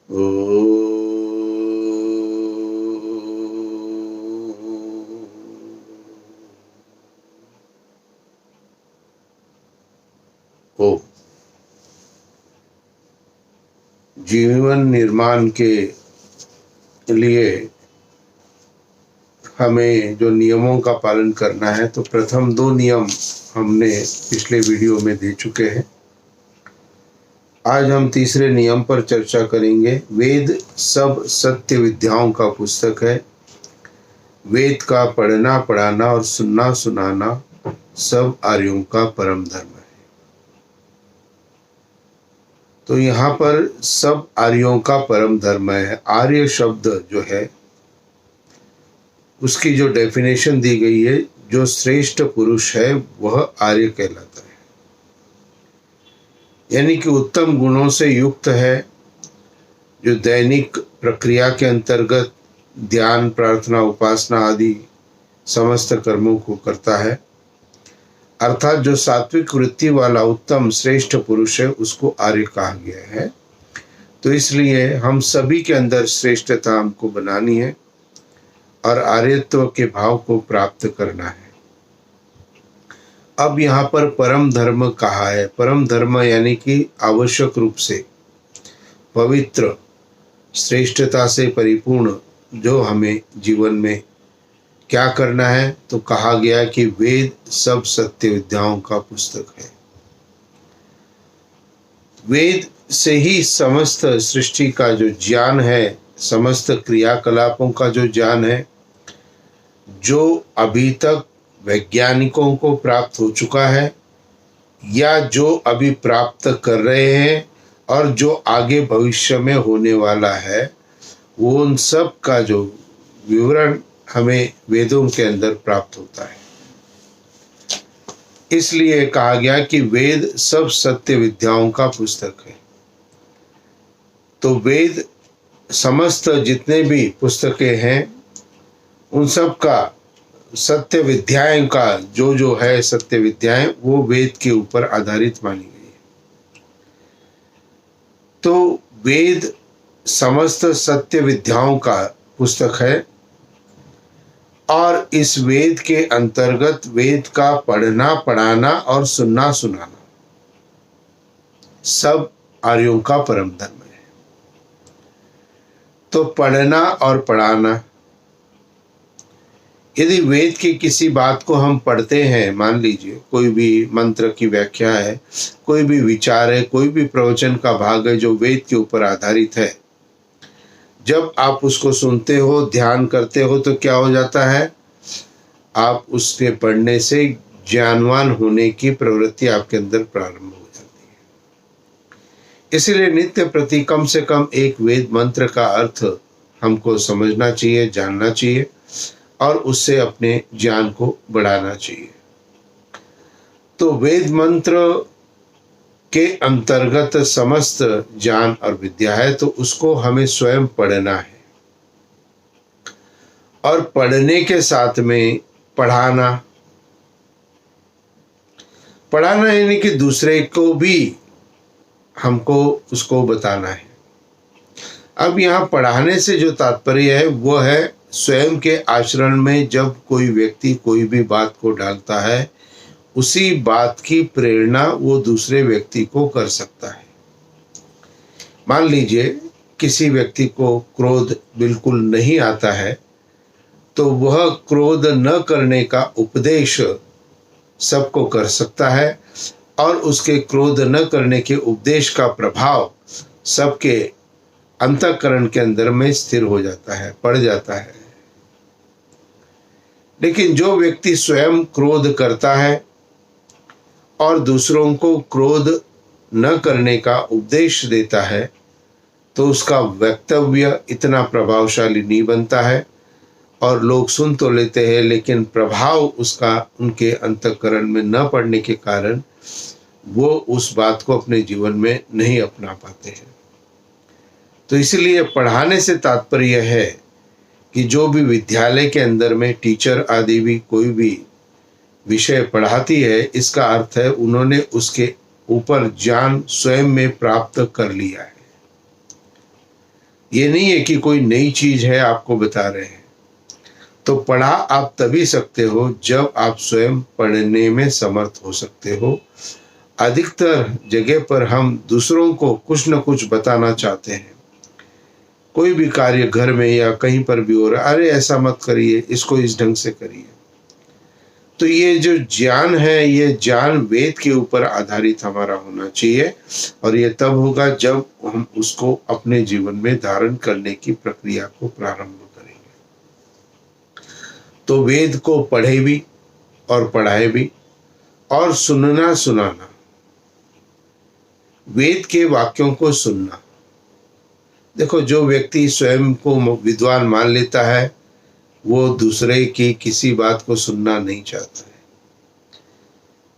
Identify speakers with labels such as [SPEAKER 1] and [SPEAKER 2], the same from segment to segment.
[SPEAKER 1] ओ जीवन निर्माण के लिए हमें जो नियमों का पालन करना है, तो प्रथम 2 नियम हमने पिछले वीडियो में दे चुके हैं। आज हम तीसरे नियम पर चर्चा करेंगे। वेद सब सत्य विद्याओं का पुस्तक है। वेद का पढ़ना पढ़ाना और सुनना सुनाना सब आर्यों का परम धर्म है। तो यहाँ पर सब आर्यों का परम धर्म है। आर्य शब्द जो है उसकी जो डेफिनेशन दी गई है, जो श्रेष्ठ पुरुष है वह आर्य कहलाता है, यानी कि उत्तम गुणों से युक्त है, जो दैनिक प्रक्रिया के अंतर्गत ध्यान, प्रार्थना, उपासना आदि समस्त कर्मों को करता है। अर्थात जो सात्विक वृत्ति वाला उत्तम श्रेष्ठ पुरुष है उसको आर्य कहा गया है। तो इसलिए हम सभी के अंदर श्रेष्ठता हमको बनानी है और आर्यत्व के भाव को प्राप्त करना है। अब यहाँ पर परम धर्म कहा है। परम धर्म यानी कि आवश्यक रूप से पवित्र, श्रेष्ठता से परिपूर्ण जो हमें जीवन में क्या करना है, तो कहा गया कि वेद सब सत्य विद्याओं का पुस्तक है। वेद से ही समस्त सृष्टि का जो ज्ञान है, समस्त क्रियाकलापों का जो ज्ञान है, जो अभी तक वैज्ञानिकों को प्राप्त हो चुका है या जो अभी प्राप्त कर रहे हैं और जो आगे भविष्य में होने वाला है, वो उन सब का जो विवरण हमें वेदों के अंदर प्राप्त होता है। इसलिए कहा गया कि वेद सब सत्य विद्याओं का पुस्तक है। तो वेद समस्त जितने भी पुस्तकें हैं उन सब का सत्य विद्याएं का जो है सत्य विद्याएं, वो वेद के ऊपर आधारित मानी गई है। तो वेद समस्त सत्य विद्याओं का पुस्तक है और इस वेद के अंतर्गत वेद का पढ़ना पढ़ाना और सुनना सुनाना सब आर्यों का परम धर्म है। तो पढ़ना और पढ़ाना, यदि वेद की किसी बात को हम पढ़ते हैं, मान लीजिए कोई भी मंत्र की व्याख्या है, कोई भी विचार है, कोई भी प्रवचन का भाग है जो वेद के ऊपर आधारित है, जब आप उसको सुनते हो, ध्यान करते हो, तो क्या हो जाता है, आप उसके पढ़ने से ज्ञानवान होने की प्रवृत्ति आपके अंदर प्रारंभ हो जाती है। इसलिए नित्य प्रति कम से कम एक वेद मंत्र का अर्थ हमको समझना चाहिए, जानना चाहिए और उससे अपने ज्ञान को बढ़ाना चाहिए। तो वेद मंत्र के अंतर्गत समस्त ज्ञान और विद्या है, तो उसको हमें स्वयं पढ़ना है और पढ़ने के साथ में पढ़ाना यानी कि दूसरे को भी हमको उसको बताना है। अब यहाँ पढ़ाने से जो तात्पर्य है वो है स्वयं के आचरण में जब कोई व्यक्ति कोई भी बात को डालता है, उसी बात की प्रेरणा वो दूसरे व्यक्ति को कर सकता है। मान लीजिए किसी व्यक्ति को क्रोध बिल्कुल नहीं आता है, तो वह क्रोध न करने का उपदेश सबको कर सकता है और उसके क्रोध न करने के उपदेश का प्रभाव सबके अंतःकरण के अंदर में स्थिर हो जाता है, पड़ जाता है। लेकिन जो व्यक्ति स्वयं क्रोध करता है और दूसरों को क्रोध न करने का उपदेश देता है, तो उसका वक्तव्य इतना प्रभावशाली नहीं बनता है और लोग सुन तो लेते हैं, लेकिन प्रभाव उसका उनके अंतःकरण में न पड़ने के कारण वो उस बात को अपने जीवन में नहीं अपना पाते हैं। तो इसलिए पढ़ाने से तात्पर्य है कि जो भी विद्यालय के अंदर में टीचर आदि भी कोई भी विषय पढ़ाती है, इसका अर्थ है उन्होंने उसके ऊपर ज्ञान स्वयं में प्राप्त कर लिया है। ये नहीं है कि कोई नई चीज है आपको बता रहे हैं। तो पढ़ा आप तभी सकते हो जब आप स्वयं पढ़ने में समर्थ हो सकते हो। अधिकतर जगह पर हम दूसरों को कुछ न कुछ बताना चाहते हैं। कोई भी कार्य घर में या कहीं पर भी हो रहा है, अरे ऐसा मत करिए, इसको इस ढंग से करिए। तो ये जो ज्ञान है, ये ज्ञान वेद के ऊपर आधारित हमारा होना चाहिए, और ये तब होगा जब हम उसको अपने जीवन में धारण करने की प्रक्रिया को प्रारंभ करेंगे। तो वेद को पढ़े भी और पढ़ाए भी, और सुनना सुनाना, वेद के वाक्यों को सुनना। देखो, जो व्यक्ति स्वयं को विद्वान मान लेता है वो दूसरे की किसी बात को सुनना नहीं चाहता है।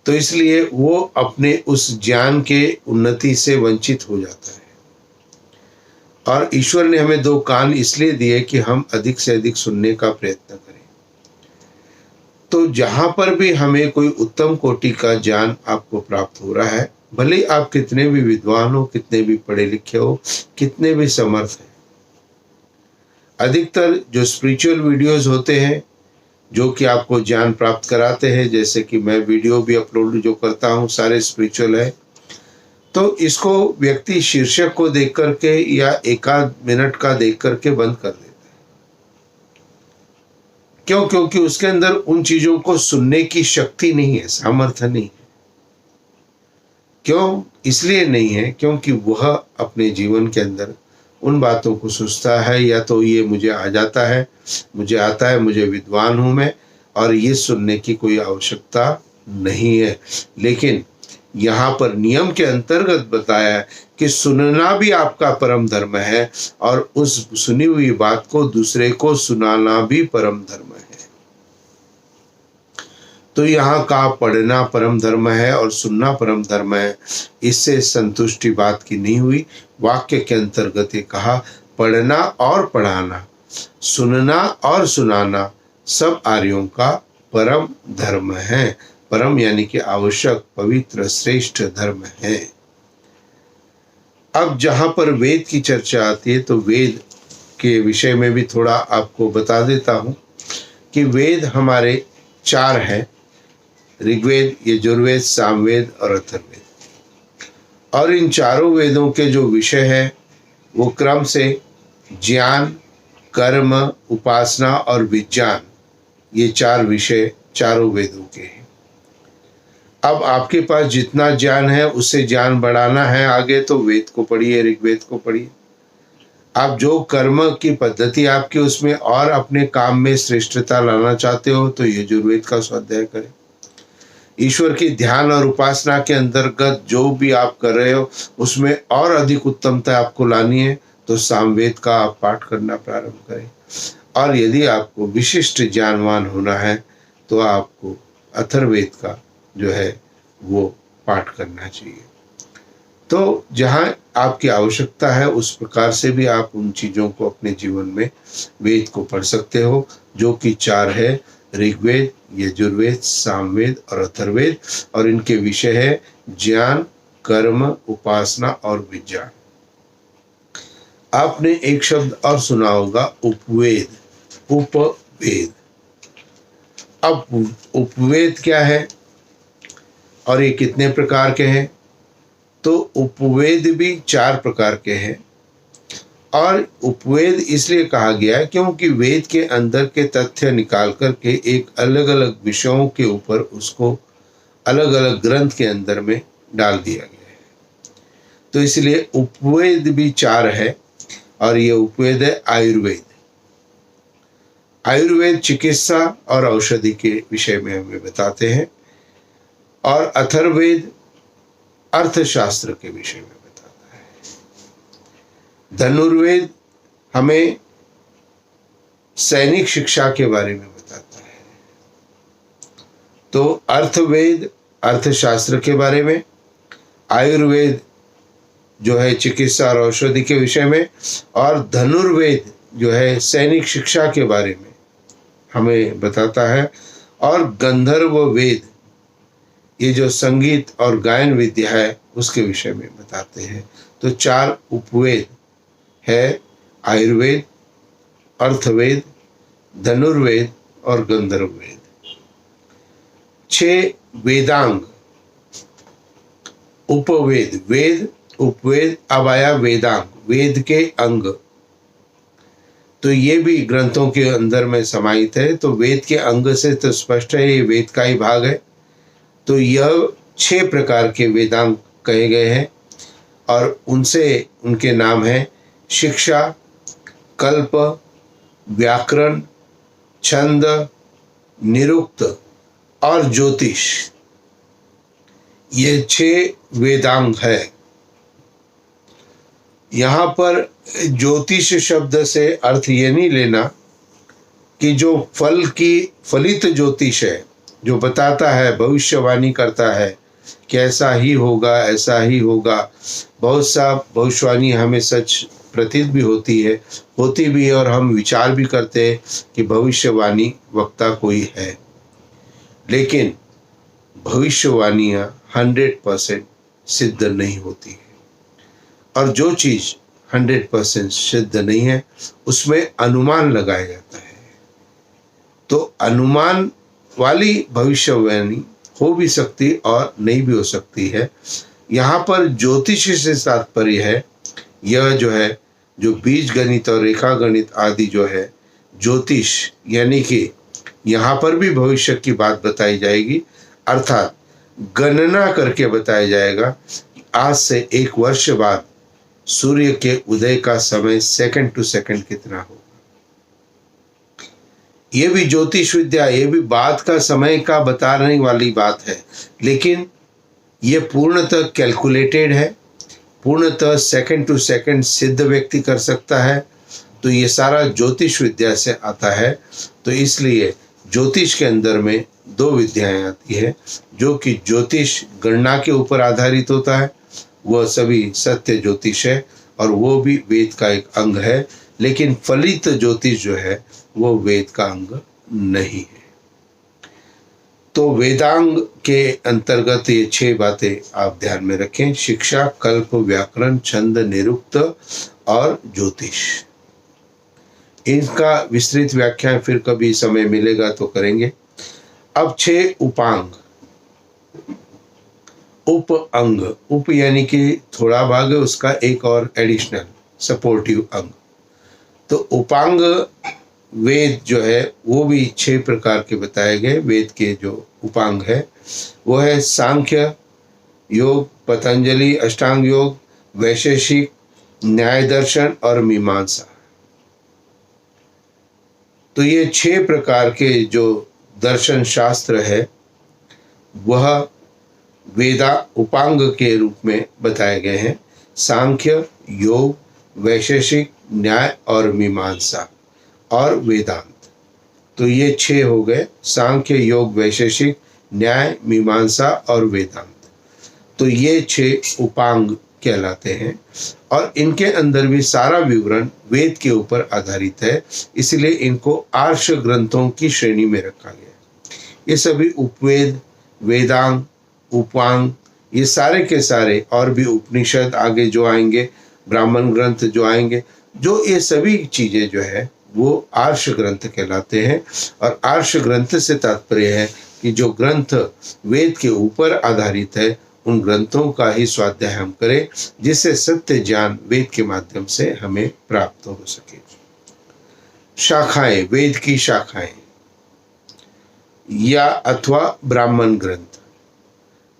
[SPEAKER 1] तो इसलिए वो अपने उस ज्ञान के उन्नति से वंचित हो जाता है। और ईश्वर ने हमें 2 कान इसलिए दिए कि हम अधिक से अधिक सुनने का प्रयत्न करें। तो जहां पर भी हमें कोई उत्तम कोटि का ज्ञान आपको प्राप्त हो रहा है, भले आप कितने भी विद्वान हो, कितने भी पढ़े लिखे हो, कितने भी समर्थ हैं, अधिकतर जो स्पिरिचुअल वीडियोस होते हैं जो कि आपको ज्ञान प्राप्त कराते हैं, जैसे कि मैं वीडियो भी अपलोड जो करता हूँ सारे स्पिरिचुअल है, तो इसको व्यक्ति शीर्षक को देख करके या 1 मिनट का देख करके बंद कर देता है। क्यों? क्योंकि उसके अंदर उन चीजों को सुनने की शक्ति नहीं है, सामर्थ्य नहीं है। क्यों? इसलिए नहीं है क्योंकि वह अपने जीवन के अंदर उन बातों को सोचता है, या तो ये मुझे आ जाता है, मुझे आता है, मुझे विद्वान हूं मैं, और ये सुनने की कोई आवश्यकता नहीं है। लेकिन यहाँ पर नियम के अंतर्गत बताया है कि सुनना भी आपका परम धर्म है, और उस सुनी हुई बात को दूसरे को सुनाना भी परम धर्म है। तो यहाँ का पढ़ना परम धर्म है और सुनना परम धर्म है, इससे संतुष्टि बात की नहीं हुई। वाक्य के अंतर्गत ये कहा, पढ़ना और पढ़ाना, सुनना और सुनाना सब आर्यों का परम धर्म है। परम यानी कि आवश्यक, पवित्र, श्रेष्ठ धर्म है। अब जहां पर वेद की चर्चा आती है तो वेद के विषय में भी थोड़ा आपको बता देता हूं कि वेद हमारे 4 हैं, ऋग्वेद, यजुर्वेद, सामवेद और अथर्ववेद। और इन चारों वेदों के जो विषय है वो क्रम से ज्ञान, कर्म, उपासना और विज्ञान, ये 4 विषय चारों वेदों के हैं। अब आपके पास जितना ज्ञान है उससे ज्ञान बढ़ाना है आगे, तो वेद को पढ़िए, ऋग्वेद को पढ़िए। आप जो कर्म की पद्धति आपकी उसमें और अपने काम में श्रेष्ठता लाना चाहते हो तो यजुर्वेद का स्वाध्याय करें। ईश्वर की ध्यान और उपासना के अंतर्गत जो भी आप कर रहे हो उसमें और अधिक उत्तमता आपको लानी है तो सामवेद का आप पाठ करना प्रारंभ करें। और यदि आपको विशिष्ट ज्ञानवान होना है तो आपको अथर्ववेद का जो है वो पाठ करना चाहिए। तो जहाँ आपकी आवश्यकता है उस प्रकार से भी आप उन चीज़ों को अपने जीवन में वेद को पढ़ सकते हो, जो कि 4 है, ऋग्वेद, यजुर्वेद, सामवेद और अथर्ववेद। और इनके विषय है ज्ञान, कर्म, उपासना और विज्ञान। आपने एक शब्द और सुना होगा, उपवेद, उपवेद। अब उपवेद क्या है और ये कितने प्रकार के हैं? तो उपवेद भी 4 प्रकार के हैं। और उपवेद इसलिए कहा गया है क्योंकि वेद के अंदर के तथ्य निकाल करके एक अलग अलग विषयों के ऊपर उसको अलग अलग ग्रंथ के अंदर में डाल दिया गया है। तो इसलिए उपवेद भी 4 है। और ये उपवेद है आयुर्वेद। आयुर्वेद चिकित्सा और औषधि के विषय में हमें बताते हैं। और अथर्ववेद अर्थशास्त्र के विषय में बताता है। धनुर्वेद हमें सैनिक शिक्षा के बारे में बताता है। तो अर्थवेद अर्थशास्त्र के बारे में, आयुर्वेद जो है चिकित्सा और औषधि के विषय में, और धनुर्वेद जो है सैनिक शिक्षा के बारे में हमें बताता है। और गंधर्व वेद ये जो संगीत और गायन विद्या है उसके विषय में बताते हैं। तो 4 उपवेद है आयुर्वेद, अर्थवेद, धनुर्वेद और गंधर्व वेद। 6 वेदांग, उपवेद, वेद, उपवेद, अब आया वेदांग, वेद के अंग। तो ये भी ग्रंथों के अंदर में समाहित है। तो वेद के अंग से तो स्पष्ट है ये वेद का ही भाग है। तो यह 6 प्रकार के वेदांग कहे गए हैं और उनसे उनके नाम हैं शिक्षा, कल्प, व्याकरण, छंद, निरुक्त और ज्योतिष। ये 6 वेदांग है। यहाँ पर ज्योतिष शब्द से अर्थ ये नहीं लेना कि जो फल की फलित ज्योतिष है, जो बताता है, भविष्यवाणी करता है कि ऐसा ही होगा, ऐसा ही होगा। बहुत सा भविष्यवाणी हमें सच प्रतीत भी होती है और हम विचार भी करते हैं कि भविष्यवाणी वक्ता कोई है, लेकिन भविष्यवाणियाँ 100% सिद्ध नहीं होती है। और जो चीज़ 100% सिद्ध नहीं है उसमें अनुमान लगाया जाता है। तो अनुमान वाली भविष्यवाणी हो भी सकती और नहीं भी हो सकती है। यहाँ पर ज्योतिष से तात्पर्य है यह जो है, जो बीज गणित और रेखा गणित आदि जो है ज्योतिष, यानी कि यहाँ पर भी भविष्य की बात बताई जाएगी, अर्थात गणना करके बताया जाएगा कि आज से 1 वर्ष बाद सूर्य के उदय का समय सेकंड टू सेकंड कितना होगा। ये भी ज्योतिष विद्या, ये भी बाद का समय का बताने वाली बात है, लेकिन ये पूर्णतः कैलकुलेटेड है, पूर्णतः सेकंड टू सेकंड सिद्ध व्यक्ति कर सकता है। तो ये सारा ज्योतिष विद्या से आता है। तो इसलिए ज्योतिष के अंदर में 2 विद्याएं आती है, जो कि ज्योतिष गणना के ऊपर आधारित होता है, वह सभी सत्य ज्योतिष है और वो भी वेद का एक अंग है। लेकिन फलित ज्योतिष जो है वो वेद का अंग नहीं है। तो वेदांग के अंतर्गत ये 6 बातें आप ध्यान में रखें: शिक्षा, कल्प, व्याकरण, छंद, निरुक्त और ज्योतिष। इनका विस्तृत व्याख्यान फिर कभी समय मिलेगा तो करेंगे। अब 6 उपांग, उप अंग, उप यानी कि थोड़ा भाग है, उसका एक और एडिशनल सपोर्टिव अंग। तो उपांग वेद जो है वो भी 6 प्रकार के बताए गए। वेद के जो उपांग है वो है सांख्य योग, पतंजलि अष्टांग योग, वैशेषिक, न्याय दर्शन और मीमांसा। तो ये 6 प्रकार के जो दर्शन शास्त्र है वह वेदा उपांग के रूप में बताए गए हैं। सांख्य, योग, वैशेषिक, न्याय और मीमांसा और वेदांत। तो ये 6 हो गए: सांख्य, योग, वैशेषिक, न्याय, मीमांसा और वेदांत। तो ये 6 उपांग कहलाते हैं और इनके अंदर भी सारा विवरण वेद के ऊपर आधारित है, इसलिए इनको आर्ष ग्रंथों की श्रेणी में रखा गया। ये सभी उपवेद, वेदांग, उपांग, ये सारे के सारे, और भी उपनिषद आगे जो आएंगे, ब्राह्मण ग्रंथ जो आएंगे, जो ये सभी चीजें जो है वो आर्ष ग्रंथ कहलाते हैं। और आर्ष ग्रंथ से तात्पर्य है कि जो ग्रंथ वेद के ऊपर आधारित है उन ग्रंथों का ही स्वाध्याय हम करें, जिससे सत्य ज्ञान वेद के माध्यम से हमें प्राप्त हो सके। शाखाएं, वेद की शाखाएं या अथवा ब्राह्मण ग्रंथ,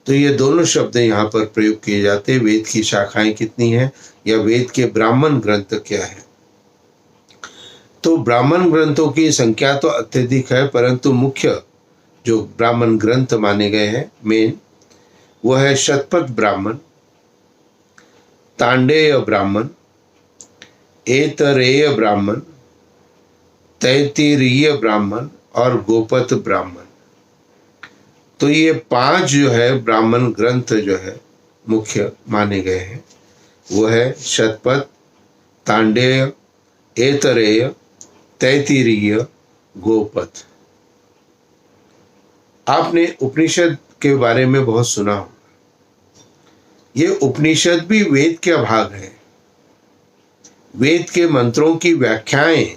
[SPEAKER 1] तो ये दोनों शब्द यहाँ पर प्रयोग किए जाते हैं। वेद की शाखाएं कितनी हैं या वेद के ब्राह्मण ग्रंथ क्या है? तो ब्राह्मण ग्रंथों की संख्या तो अत्यधिक है, परंतु मुख्य जो ब्राह्मण ग्रंथ माने गए हैं मेन, वो है शतपथ ब्राह्मण, तांडेय ब्राह्मण, ऐतरेय ब्राह्मण, तैत्तिरीय ब्राह्मण और गोपथ ब्राह्मण। तो ये 5 जो है ब्राह्मण ग्रंथ जो है मुख्य माने गए हैं। वो है शतपथ, तांडेय, ऐतरेय, तैत्तिरीय, गोपथ। आपने उपनिषद के बारे में बहुत सुना होगा। ये उपनिषद भी वेद का भाग है, वेद के मंत्रों की व्याख्याएं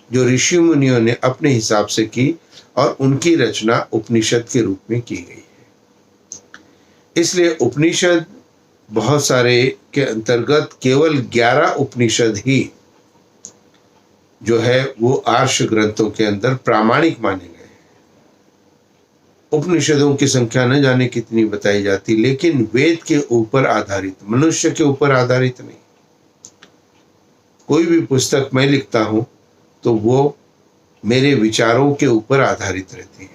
[SPEAKER 1] जो ऋषि मुनियों ने अपने हिसाब से की और उनकी रचना उपनिषद के रूप में की गई है। इसलिए उपनिषद बहुत सारे के अंतर्गत केवल 11 उपनिषद ही जो है वो आर्ष ग्रंथों के अंदर प्रामाणिक माने गए हैं। उपनिषदों की संख्या न जाने कितनी बताई जाती, लेकिन वेद के ऊपर आधारित, मनुष्य के ऊपर आधारित नहीं। कोई भी पुस्तक मैं लिखता हूं तो वो मेरे विचारों के ऊपर आधारित रहती है,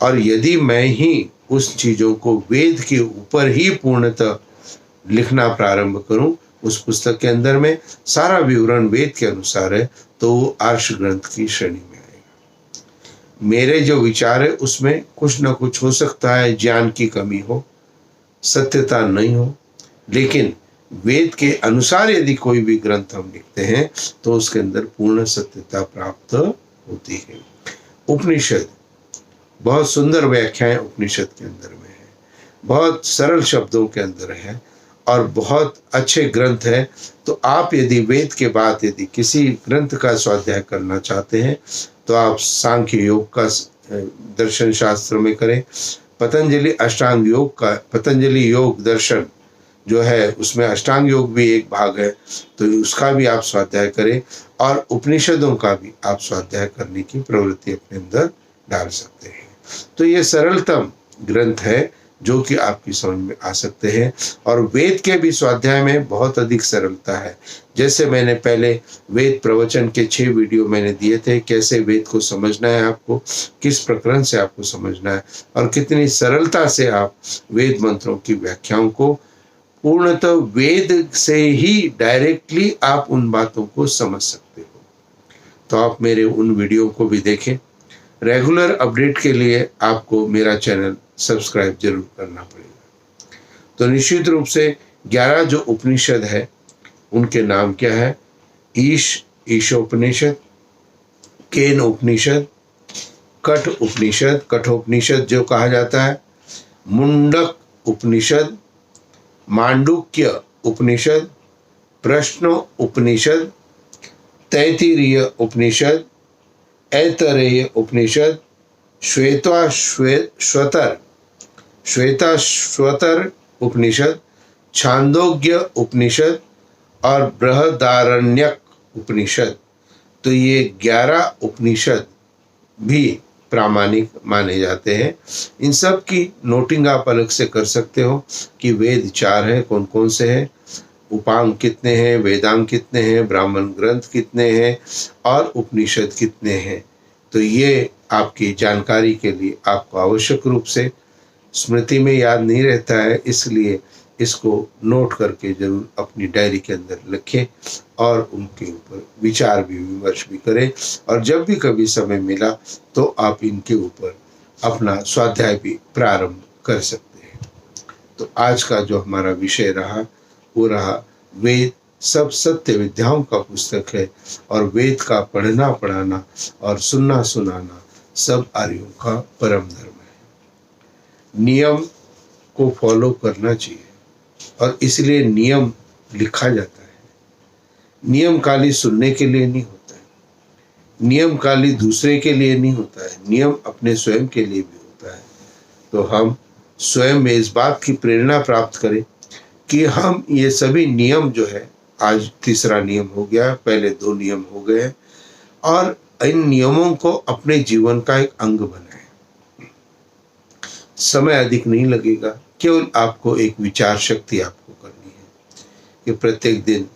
[SPEAKER 1] और यदि मैं ही उस चीजों को वेद के ऊपर ही पूर्णतः लिखना प्रारंभ करूं, उस पुस्तक के अंदर में सारा विवरण वेद के अनुसार है, तो वो आर्ष ग्रंथ की श्रेणी में आएगा। मेरे जो विचार है उसमें कुछ न कुछ हो सकता है, ज्ञान की कमी हो, सत्यता नहीं हो, लेकिन वेद के अनुसार यदि कोई भी ग्रंथ हम लिखते हैं तो उसके अंदर पूर्ण सत्यता प्राप्त होती है। उपनिषद बहुत सुंदर व्याख्याएं उपनिषद के अंदर में है, बहुत सरल शब्दों के अंदर है और बहुत अच्छे ग्रंथ है। तो आप यदि वेद के बाद यदि किसी ग्रंथ का स्वाध्याय करना चाहते हैं तो आप सांख्य योग का दर्शन शास्त्र में करें, पतंजलि अष्टांग योग का, पतंजलि योग दर्शन जो है उसमें अष्टांग योग भी एक भाग है, तो उसका भी आप स्वाध्याय करें, और उपनिषदों का भी आप स्वाध्याय करने की प्रवृत्ति अपने अंदर डाल सकते हैं। तो ये सरलतम ग्रंथ है जो कि आपकी समझ में आ सकते हैं, और वेद के भी स्वाध्याय में बहुत अधिक सरलता है। जैसे मैंने पहले वेद प्रवचन के 6 वीडियो मैंने दिए थे, कैसे वेद को समझना है, आपको किस प्रकरण से आपको समझना है, और कितनी सरलता से आप वेद मंत्रों की व्याख्याओं को पूर्णतः वेद से ही डायरेक्टली आप उन बातों को समझ सकते हो। तो आप मेरे उन वीडियो को भी देखें। रेगुलर अपडेट के लिए आपको मेरा चैनल सब्सक्राइब जरूर करना पड़ेगा। तो निश्चित रूप से 11 जो उपनिषद है उनके नाम क्या है? ईशोपनिषद, केन उपनिषद, कठ उपनिषद, कठोपनिषद जो कहा जाता है, मुंडक उपनिषद, मांडुक्य उपनिषद, प्रश्न उपनिषद, तैत्तिरीय उपनिषद, ऐतरेय उपनिषद, श्वेताश्वतर उपनिषद, छांदोग्य उपनिषद और बृहदारण्यक उपनिषद। तो ये 11 उपनिषद भी प्रामाणिक माने जाते हैं। इन सब की नोटिंग आप अलग से कर सकते हो कि वेद 4 है, कौन कौन से हैं, उपांग कितने हैं, वेदांग कितने हैं, ब्राह्मण ग्रंथ कितने हैं और उपनिषद कितने हैं। तो ये आपकी जानकारी के लिए आपको आवश्यक रूप से स्मृति में याद नहीं रहता है, इसलिए इसको नोट करके जरूर अपनी डायरी के अंदर लिखें और उनके ऊपर विचार भी विमर्श भी करें, और जब भी कभी समय मिला तो आप इनके ऊपर अपना स्वाध्याय भी प्रारंभ कर सकते हैं। तो आज का जो हमारा विषय रहा वो रहा वेद सब सत्य विद्याओं का पुस्तक है, और वेद का पढ़ना पढ़ाना और सुनना सुनाना सब आर्यों का परम धर्म है। नियम को फॉलो करना चाहिए, और इसलिए नियम लिखा जाता है। नियम खाली सुनने के लिए नहीं होता है, नियम खाली दूसरे के लिए नहीं होता है, नियम अपने स्वयं के लिए भी होता है। तो हम स्वयं में इस बात की प्रेरणा प्राप्त करें कि हम ये सभी नियम जो है, आज 3रा नियम हो गया, पहले 2 नियम हो गए, और इन नियमों को अपने जीवन का एक अंग बनाएं। समय अधिक नहीं लगेगा, केवल आपको एक विचार शक्ति आपको करनी है कि प्रत्येक दिन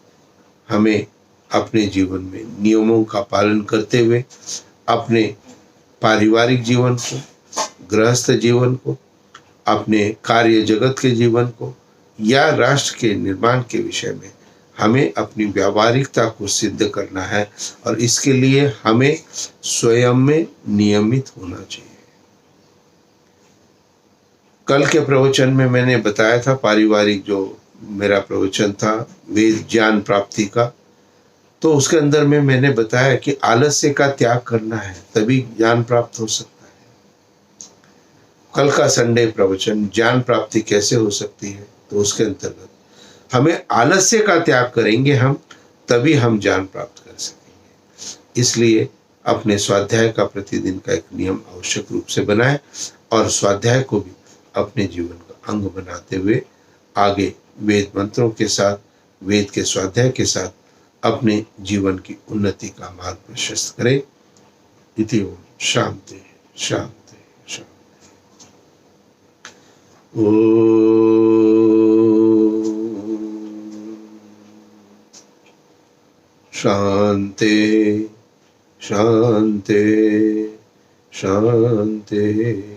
[SPEAKER 1] हमें अपने जीवन में नियमों का पालन करते हुए अपने पारिवारिक जीवन को, गृहस्थ जीवन को, अपने कार्य जगत के जीवन को या राष्ट्र के निर्माण के विषय में हमें अपनी व्यावहारिकता को सिद्ध करना है, और इसके लिए हमें स्वयं में नियमित होना चाहिए। कल के प्रवचन में मैंने बताया था, पारिवारिक जो मेरा प्रवचन था वेद ज्ञान प्राप्ति का, तो उसके अंदर में मैंने बताया कि आलस्य का त्याग करना है, तभी ज्ञान प्राप्त हो सकता है। कल का संडे प्रवचन ज्ञान प्राप्ति कैसे हो सकती है, तो उसके अंतर्गत हमें आलस्य का त्याग करेंगे हम, तभी हम ज्ञान प्राप्त कर सकेंगे। इसलिए अपने स्वाध्याय का प्रतिदिन का एक नियम आवश्यक रूप से बनाएं और स्वाध्याय को भी अपने जीवन का अंग बनाते हुए आगे वेद मंत्रों के साथ, वेद के स्वाध्याय के साथ अपने जीवन की उन्नति का मार्ग प्रशस्त करें। इति ओम शांति शांति शांति। शांति शांति शांति।